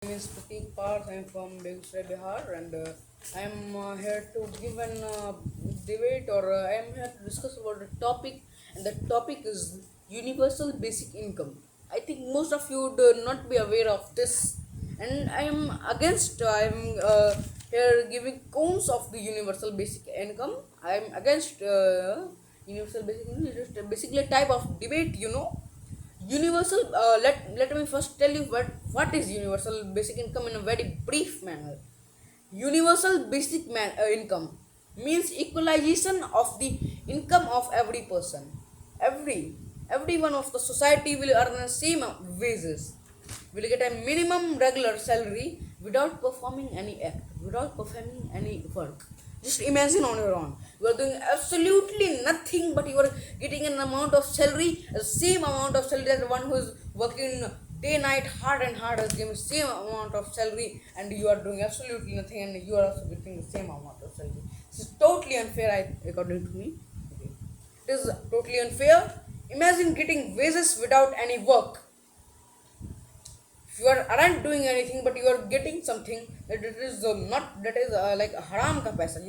Name is Pratik Parth. I'm from Begusai, Bihar, and I'm here to give an debate, or I'm here to discuss about a topic, and the topic is universal basic income. I think most of you would not be aware of this, and I'm against. I'm here giving counts of the universal basic income. I'm against universal basic income. It's just basically a type of debate. Universal, let me first tell you what is universal basic income in a very brief manner. Universal basic income means equalization of the income of every person. Everyone of the society will earn the same wages, will get a minimum regular salary without performing any act, without performing any work. Just imagine on your own. You are doing absolutely nothing, but you are getting an amount of salary, the same amount of salary as one who is working day night hard and hard is getting the same amount of salary, and you are doing absolutely nothing, and you are also getting the same amount of salary. This is totally unfair, according to me. Okay. It is totally unfair. Imagine getting wages without any work. If you aren't doing anything but you are getting something, that it is not that is like haram ka paisa,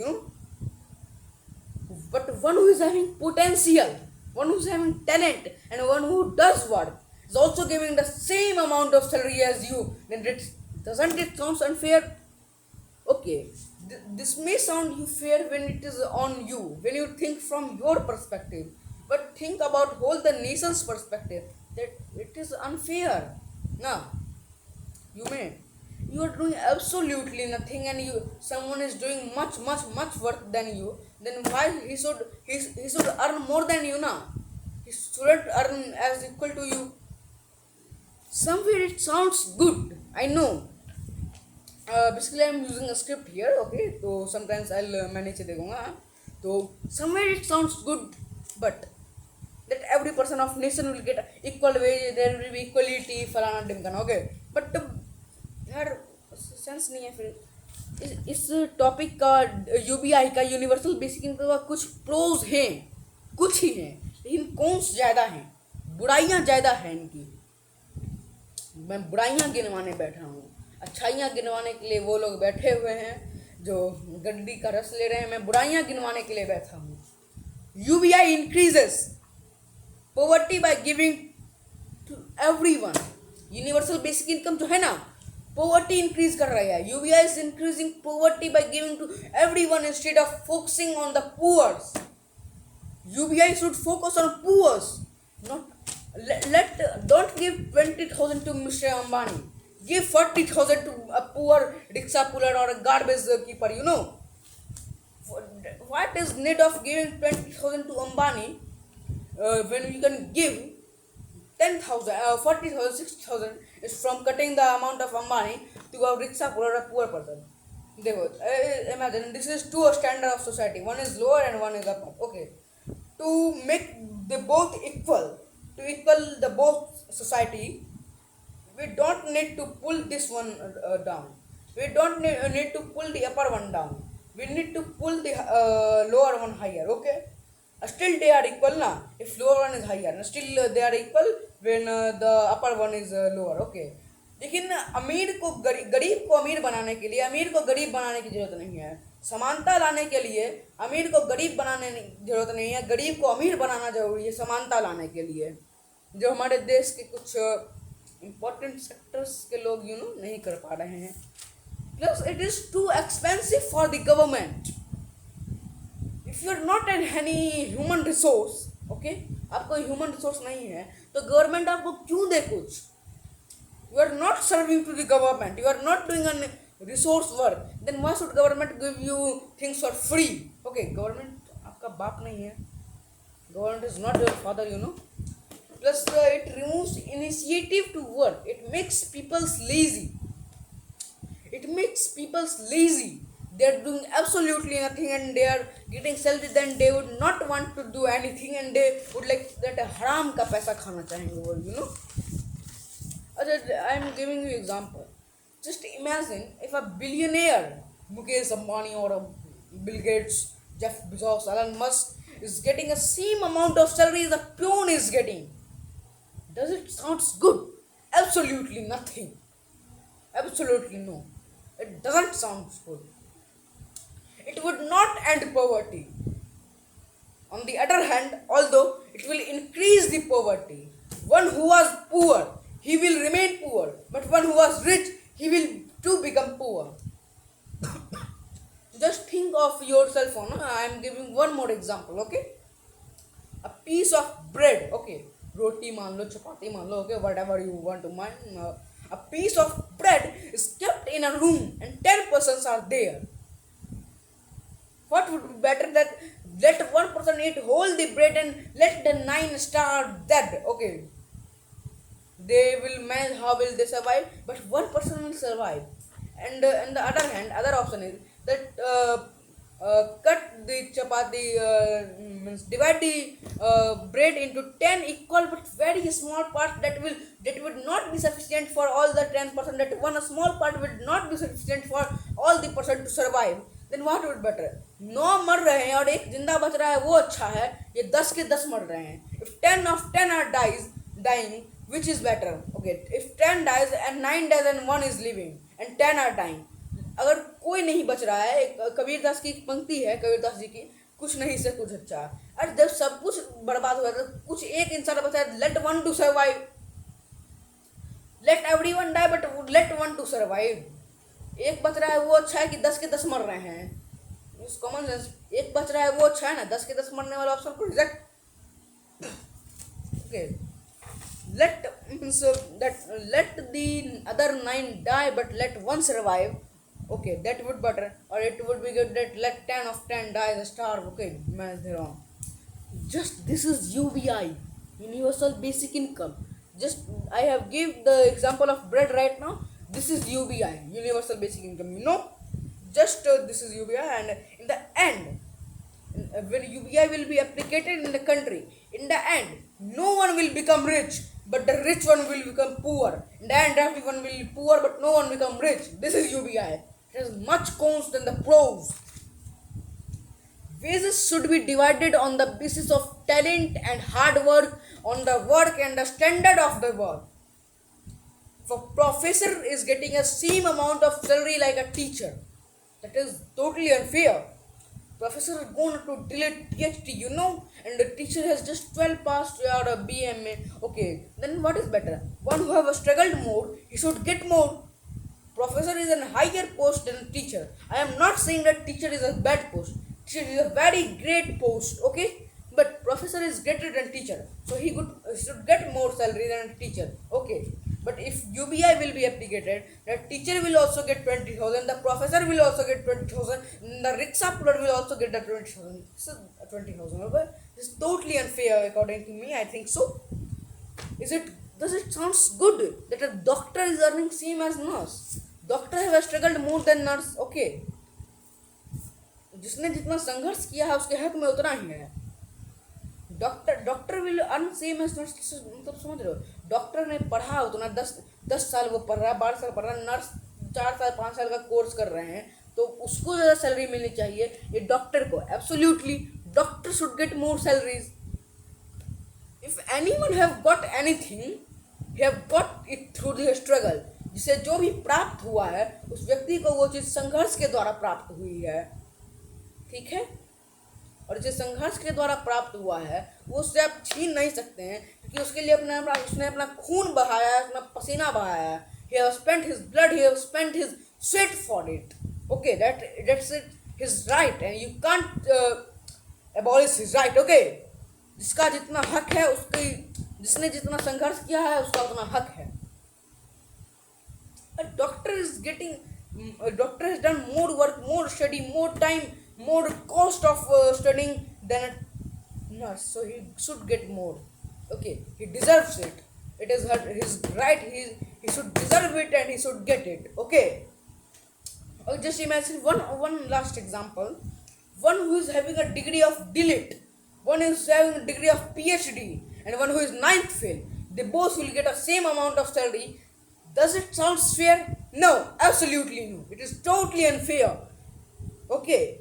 but one who is having potential, one who is having talent, and one who does work is also giving the same amount of salary as you, then doesn't it sounds unfair? Okay, this may sound you fair when it is on you, when you think from your perspective, but think about whole the nation's perspective, that it is unfair. Now you are doing absolutely nothing, and you someone is doing much work than you, then why he should earn more than you now? He shouldn't earn as equal to you. Somewhere it sounds good, I know. Basically I'm using a script here, okay, so sometimes I'll manage it. So somewhere it sounds good, but that every person of nation will get equal wage, there will be equality falana dimkana, okay, but यार sense नहीं है फिर इस topic का। UBI का universal basic income का कुछ pros हैं, कुछ ही हैं, लेकिन कौन्स ज़्यादा हैं, बुराइयां ज़्यादा हैं इनकी। मैं बुराइयां गिनवाने बैठा हूँ, अच्छाइयाँ गिनवाने के लिए वो लोग बैठे हुए हैं जो गड्डी का रस ले रहे हैं। मैं बुराइयां गिनवाने के लिए बैठा हूँ। UBI increases poverty by giving to everyone. Universal basic income जो है ना, पॉवर्टी इंक्रीज कर रहा है। UBI is increasing poverty by giving to everyone instead of focusing on the poors. UBI should focus on poors, not don't give 20,000 to Mr. Ambani. Give 40,000 to a poor rickshaw puller or a garbage keeper. What is need of giving 20,000 to Ambani when you can give 10,000, 40,000, 60,000 is from cutting the amount of Ambani to a rickshaw puller, a poor person. देखो, imagine this is two standard of society. One is lower and one is upper. Okay, to make the both equal, to equal the both society, we don't need to pull this one down. We don't need to pull the upper one down. We need to pull the lower one higher. Okay, still they are equal na. If lower one is higher, still they are equal when the upper one is lower. Okay, लेकिन अमीर को गरीब को अमीर बनाने के लिए अमीर को गरीब बनाने की जरूरत नहीं है। समानता लाने के लिए अमीर को गरीब बनाने की जरूरत नहीं है, गरीब को अमीर बनाना जरूरी है समानता लाने के लिए, जो हमारे देश के कुछ इम्पोर्टेंट सेक्टर्स के लोग नहीं कर पा रहे हैं। Plus it is too expensive for the government. If you are not an any human resource, okay, आपको ह्यूमन रिसोर्स नहीं है तो गवर्नमेंट आपको क्यों दे कुछ? You are not serving to the government, you are not doing a resource work, then why should government give you things for free? Okay, government आपका बाप नहीं है, government is not your father, Plus it removes initiative to work, it makes people lazy, they are doing absolutely nothing and they are getting salary, then they would not want to do anything and they would like that haram का पैसा खाना चाहेंगे वो, I am giving you example. Just imagine if a billionaire, Mukesh Ambani or Bill Gates, Jeff Bezos, Elon Musk is getting the same amount of salary as a peon is getting. Does it sound good? Absolutely nothing. Absolutely no. It doesn't sound good. It would not end poverty. On the other hand, although it will increase the poverty, one who was poor, he will remain poor, but one who was rich, he will too become poor. Just think of yourself on. I am giving one more example, okay? A piece of bread, okay? Roti मान लो, chapati मान लो, okay? Whatever you want to mind. A piece of bread is kept in a room and 10 persons are there. What would be better that let one person eat whole the bread and let the nine starve dead? Okay, they will manage how will they survive, but one person will survive. And on the other hand, other option is that cut the chapati, means divide the bread into 10 equal but very small parts that would not be sufficient for all the 10%. That one small part would not be sufficient for all the person to survive. Then what would better? 9 मर रहे हैं और एक जिंदा बच रहा है, वो अच्छा है. ये 10 के 10 मर रहे हैं. If 10 of 10 are dying, which is better? Okay, if 10 dies and 9 dies and 1 is living and 10 are dying, अगर कोई नहीं बच रहा है, एक कबीरदास की पंक्ति है, कबीरदास जी की, कुछ नहीं से कुछ अच्छा. अरे जब सब कुछ बर्बाद हुआ तो कुछ एक इंसान बचा है. Let one to survive. Let everyone die but let one to survive. एक बच रहा है वो अच्छा है कि 10 के 10 मर रहे हैं. Common sense. एक बच रहा है वो अच्छा है ना. 10 के 10 मरने वाला ऑप्शन को reject. Okay, let so that let the other 9 die but let one survive. Okay, that would better. Or it would be good that let 10 of 10 die and starve. Okay, man, they're wrong. Just this is UBI, universal basic income. Just I have give the example of bread right now. This is UBI, universal basic income. Just this is UBI, and in the end, when UBI will be applicated in the country, in the end, no one will become rich, but the rich one will become poor. In the end, everyone will be poor, but no one become rich. This is UBI. It has much cons than the pros. Wages should be divided on the basis of talent and hard work, on the work and the standard of the work. If a professor is getting a same amount of salary like a teacher, that is totally unfair. Professor is going to delete PhD, and the teacher has just 12 passed or a BMA. Okay, then what is better? One who have struggled more, he should get more. Professor is a higher post than teacher. I am not saying that teacher is a bad post. Teacher is a very great post, okay? But professor is greater than teacher, so he should get more salary than teacher. Okay, but if UBI will be applicated, the teacher will also get 20,000, the professor will also get 20,000, the rickshaw puller will also get the 20,000. So 20,000. Okay, this is totally unfair according to me. I think so. Does it sounds good that a doctor is earning same as nurse? Doctor have struggled more than nurse. Okay, जिसने जितना संघर्ष किया है उसके हक में उतना ही है. Doctor will earn same as nurse. मतलब समझ रहे हो, डॉक्टर ने पढ़ा उतना 10 साल वो पढ़ रहा है, 12 साल पढ़ रहा है. नर्स 4 साल 5 साल का कोर्स कर रहे हैं, तो उसको ज़्यादा सैलरी मिलनी चाहिए. ये डॉक्टर को absolutely doctor should get more salaries. If anyone have got anything, he have got it through the struggle. जिसे जो भी प्राप्त हुआ है उस व्यक्ति को वो चीज़ संघर्ष के द्वारा प्राप्त हुई है. ठीक है, और जिसे संघर्ष के द्वारा प्राप्त हुआ है वो उससे आप छीन नहीं सकते हैं, क्योंकि उसके लिए उसने अपना खून बहाया है, अपना पसीना बहाया है. He has spent his blood, he has spent his sweat for it. Okay, that's it, his right, and you can't abolish his right. Okay, जिसका जितना हक है उसकी, जिसने जितना संघर्ष किया है उसका उतना हक है. A doctor has done more work, more study, more time, more cost of studying than a nurse, so he should get more. Okay, he deserves it. It is his right. He should deserve it and he should get it. Okay. Just imagine one last example. One who is having a degree of DLit, one is having a degree of PhD, and one who is 9th fail. They both will get the same amount of salary. Does it sound fair? No, absolutely no. It is totally unfair. Okay.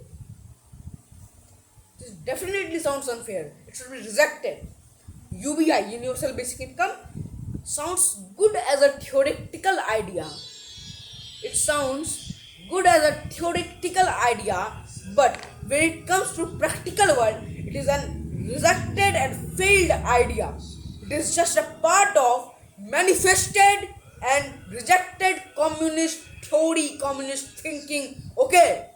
This definitely sounds unfair. It should be rejected. UBI, universal basic income, sounds good as a theoretical idea, It sounds good as a theoretical idea, but when it comes to practical world, it is an rejected and failed idea. It is just a part of manifested and rejected communist theory, communist thinking. Okay.